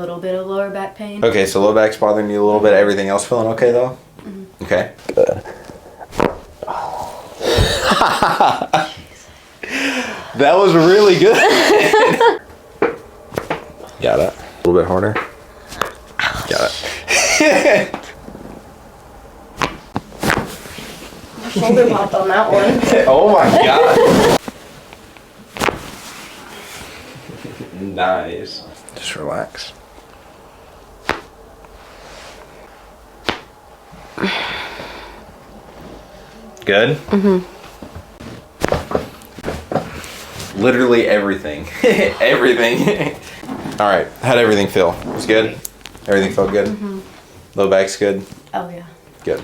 little bit of lower back pain. Okay, so low back's bothering you a little bit. Everything else feeling okay though? Mm-hmm. Okay. Good. That was really good. Got it. A little bit harder. Got it. Shoulder popped on that one. Oh my god. Nice. Just relax. Good? Mm-hmm. Literally everything. Everything. Alright, how'd everything feel? It was good? Everything felt good? Mm-hmm. Low back's good? Oh yeah. Good.